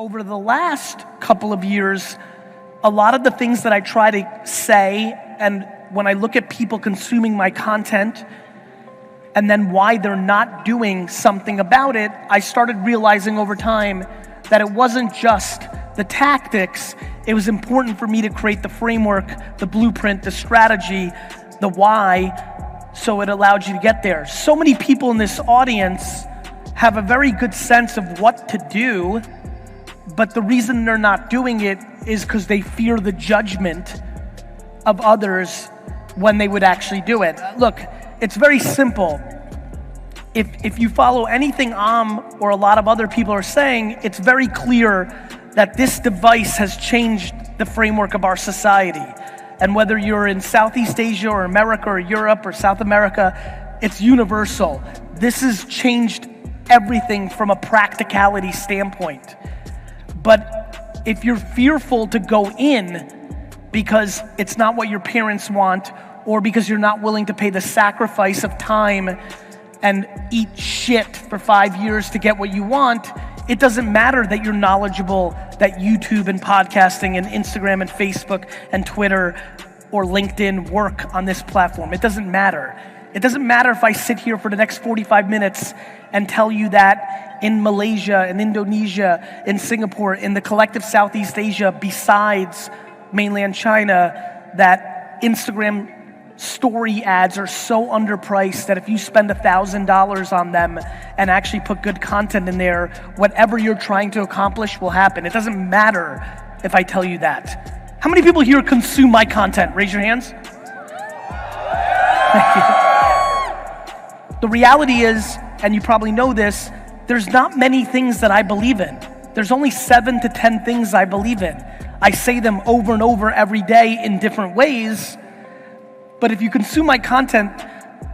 Over the last couple of years, a lot of the things that I try to say, and when I look at people consuming my content, and then why they're not doing something about it, I started realizing over time that it wasn't just the tactics. It was important for me to create the framework, the blueprint, the strategy, the why, so it allowed you to get there. So many people in this audience have a very good sense of what to do, but the reason they're not doing it is because they fear the judgment of others when they would actually do it. Look, it's very simple. If you follow anything or a lot of other people are saying, it's very clear that this device has changed the framework of our society. And whether you're in Southeast Asia or America or Europe or South America, it's universal. This has changed everything from a practicality standpoint. But if you're fearful to go in because it's not what your parents want, or because you're not willing to pay the sacrifice of time and eat shit for 5 years to get what you want, it doesn't matter that you're knowledgeable, that YouTube and podcasting and Instagram and Facebook and Twitter or LinkedIn work on this platform. It doesn't matter. It doesn't matter if I sit here for the next 45 minutes and tell you that in Malaysia, in Indonesia, in Singapore, in the collective Southeast Asia, besides mainland China, that Instagram story ads are so underpriced that if you spend $1,000 on them and actually put good content in there, whatever you're trying to accomplish will happen. It doesn't matter if I tell you that. How many people here consume my content? Raise your hands. Thank you. The reality is, and you probably know this, there's not many things that I believe in. There's only 7 to 10 things I believe in. I say them over and over every day in different ways. But if you consume my content,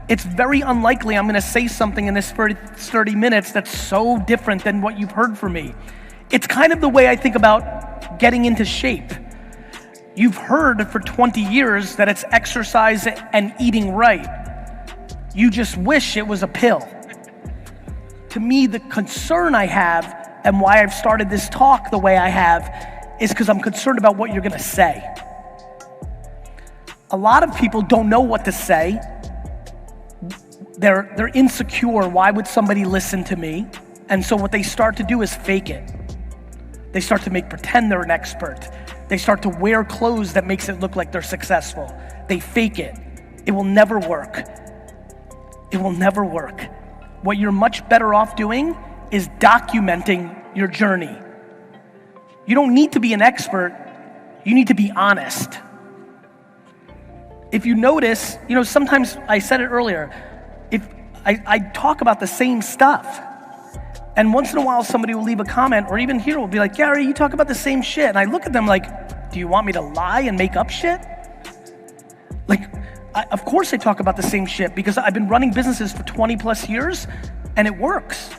it's very unlikely I'm gonna say something in this 30 minutes that's so different than what you've heard from me. It's kind of the way I think about getting into shape. You've heard for 20 years that it's exercise and eating right. You just wish it was a pill. To me, the concern I have and why I've started this talk the way I have is because I'm concerned about what you're gonna say. A lot of people don't know what to say. They're insecure. Why would somebody listen to me? And so what they start to do is fake it. They start to pretend they're an expert. They start to wear clothes that makes it look like they're successful. They fake it. It will never work. It will never work. What you're much better off doing is documenting your journey. You don't need to be an expert. You need to be honest. If you notice, sometimes I said it earlier, if I talk about the same stuff, and once in a while somebody will leave a comment, or even here will be like, Gary, you talk about the same shit. And I look at them like, do you want me to lie and make up shit? Of course I talk about the same shit because I've been running businesses for 20 plus years and it works.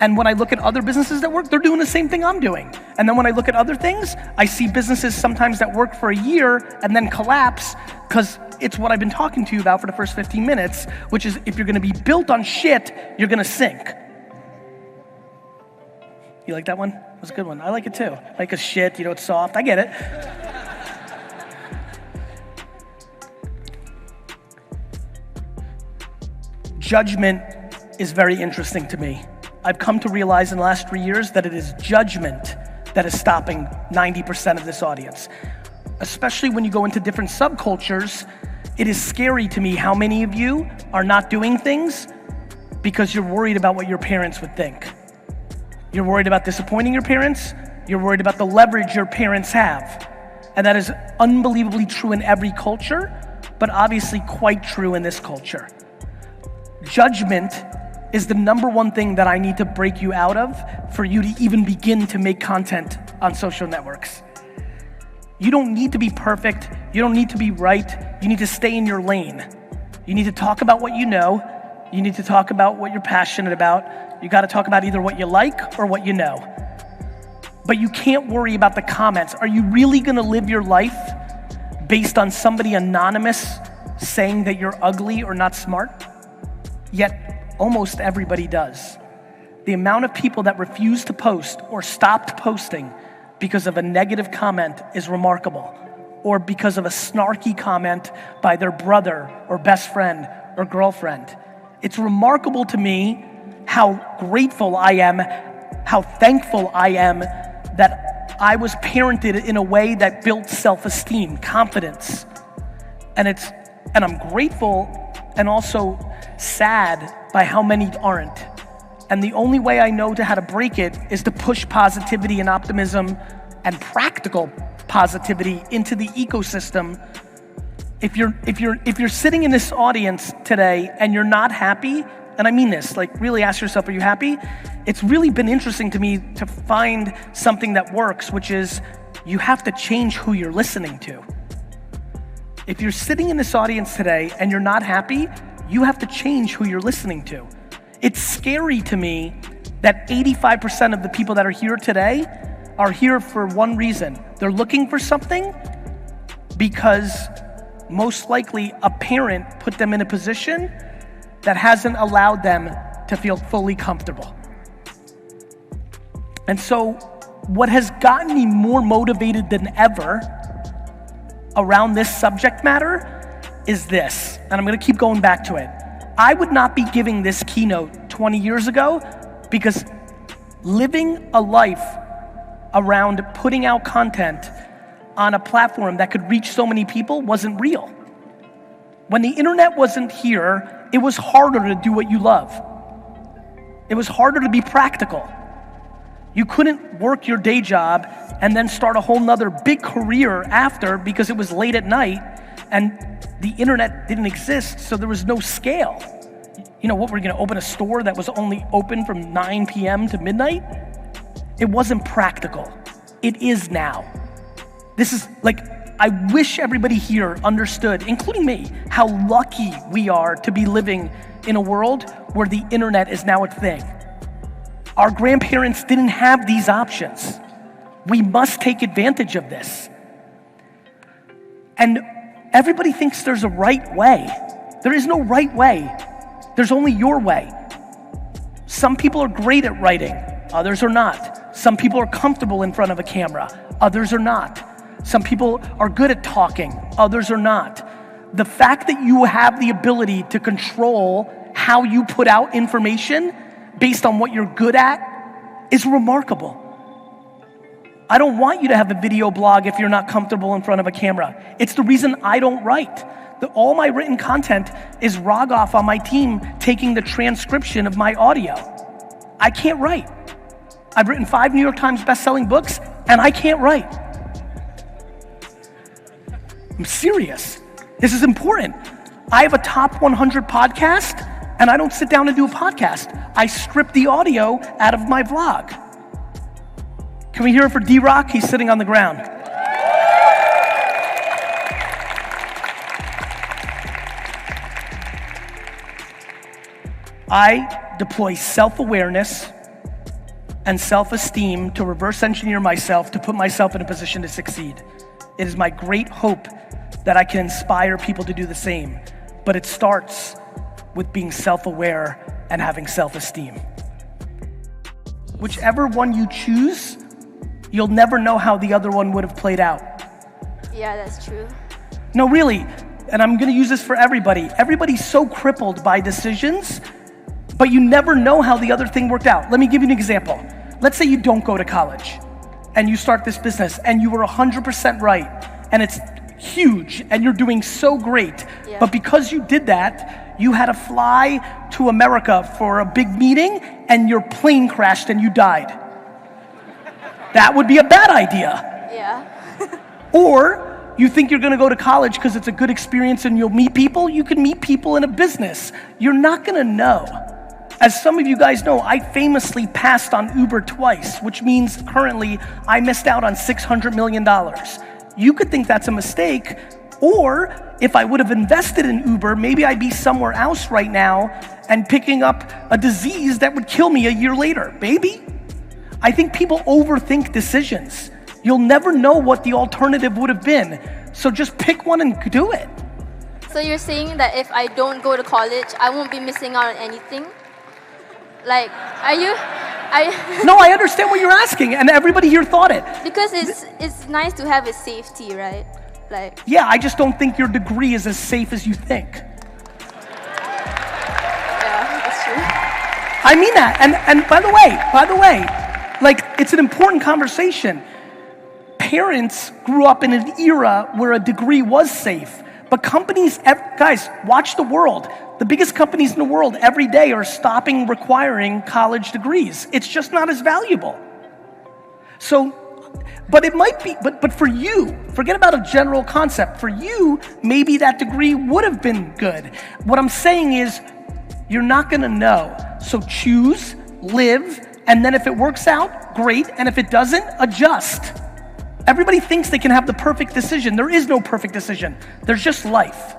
And when I look at other businesses that work, they're doing the same thing I'm doing. And then when I look at other things, I see businesses sometimes that work for a year and then collapse because it's what I've been talking to you about for the first 15 minutes, which is if you're gonna be built on shit, you're gonna sink. You like that one? That was a good one. I like it too. Like a shit, it's soft. I get it. Judgment is very interesting to me. I've come to realize in the last 3 years that it is judgment that is stopping 90% of this audience. Especially when you go into different subcultures, it is scary to me how many of you are not doing things because you're worried about what your parents would think. You're worried about disappointing your parents. You're worried about the leverage your parents have. And that is unbelievably true in every culture, but obviously quite true in this culture. Judgment is the number one thing that I need to break you out of for you to even begin to make content on social networks. You don't need to be perfect. You don't need to be right. You need to stay in your lane. You need to talk about what you know. You need to talk about what you're passionate about. You gotta talk about either what you like or what you know. But you can't worry about the comments. Are you really gonna live your life based on somebody anonymous saying that you're ugly or not smart? Yet almost everybody does. the amount of people that refuse to post or stopped posting because of a negative comment is remarkable, or because of a snarky comment by their brother or best friend or girlfriend. It's remarkable to me how grateful I am, how thankful I am that I was parented in a way that built self-esteem, confidence. And I'm grateful and also sad by how many aren't. And the only way I know how to break it is to push positivity and optimism and practical positivity into the ecosystem. If you're sitting in this audience today and you're not happy, and I mean this, like really ask yourself, are you happy? It's really been interesting to me to find something that works, which is you have to change who you're listening to. If you're sitting in this audience today and you're not happy, you have to change who you're listening to. It's scary to me that 85% of the people that are here today are here for one reason. They're looking for something because most likely a parent put them in a position that hasn't allowed them to feel fully comfortable. And so what has gotten me more motivated than ever around this subject matter is this, and I'm gonna keep going back to it. I would not be giving this keynote 20 years ago because living a life around putting out content on a platform that could reach so many people wasn't real. When the internet wasn't here, it was harder to do what you love. It was harder to be practical. You couldn't work your day job and then start a whole nother big career after because it was late at night and the internet didn't exist, so there was no scale. You know what, we're gonna open a store that was only open from 9 p.m. to midnight? It wasn't practical. It is now. This is like, I wish everybody here understood, including me, how lucky we are to be living in a world where the internet is now a thing. Our grandparents didn't have these options. We must take advantage of this. And everybody thinks there's a right way. There is no right way. There's only your way. Some people are great at writing, others are not. Some people are comfortable in front of a camera, others are not. Some people are good at talking, others are not. The fact that you have the ability to control how you put out information based on what you're good at is remarkable. I don't want you to have a video blog if you're not comfortable in front of a camera. It's the reason I don't write. All my written content is Rogoff on my team taking the transcription of my audio. I can't write. I've written 5 New York Times best-selling books and I can't write. I'm serious. This is important. I have a top 100 podcast and I don't sit down and do a podcast. I strip the audio out of my vlog. Can we hear it for D-Rock? He's sitting on the ground. I deploy self-awareness and self-esteem to reverse engineer myself to put myself in a position to succeed. It is my great hope that I can inspire people to do the same, but it starts with being self-aware and having self-esteem. Whichever one you choose, you'll never know how the other one would have played out. Yeah, that's true. No, really, and I'm gonna use this for everybody. Everybody's so crippled by decisions, but you never know how the other thing worked out. Let me give you an example. Let's say you don't go to college and you start this business and you were 100% right and it's huge and you're doing so great, but because you did that, you had to fly to America for a big meeting and your plane crashed and you died. That would be a bad idea. Yeah. Or you think you're gonna go to college because it's a good experience and you'll meet people. You can meet people in a business. You're not gonna know. As some of you guys know, I famously passed on Uber twice, which means currently I missed out on $600 million. You could think that's a mistake, or if I would have invested in Uber, maybe I'd be somewhere else right now and picking up a disease that would kill me a year later. Maybe? I think people overthink decisions. You'll never know what the alternative would have been. So just pick one and do it. So you're saying that if I don't go to college, I won't be missing out on anything? Like, are you? No, I understand what you're asking, and everybody here thought it. Because it's nice to have a safety, right? Like. Yeah, I just don't think your degree is as safe as you think. Yeah, that's true. I mean that, and by the way, like, it's an important conversation. Parents grew up in an era where a degree was safe, but companies, guys, watch the world. The biggest companies in the world every day are stopping requiring college degrees. It's just not as valuable. So, but it might be, but for you, forget about a general concept. For you, maybe that degree would have been good. What I'm saying is, you're not gonna know. So choose, live, and then if it works out, great. And if it doesn't, adjust. Everybody thinks they can have the perfect decision. There is no perfect decision. There's just life.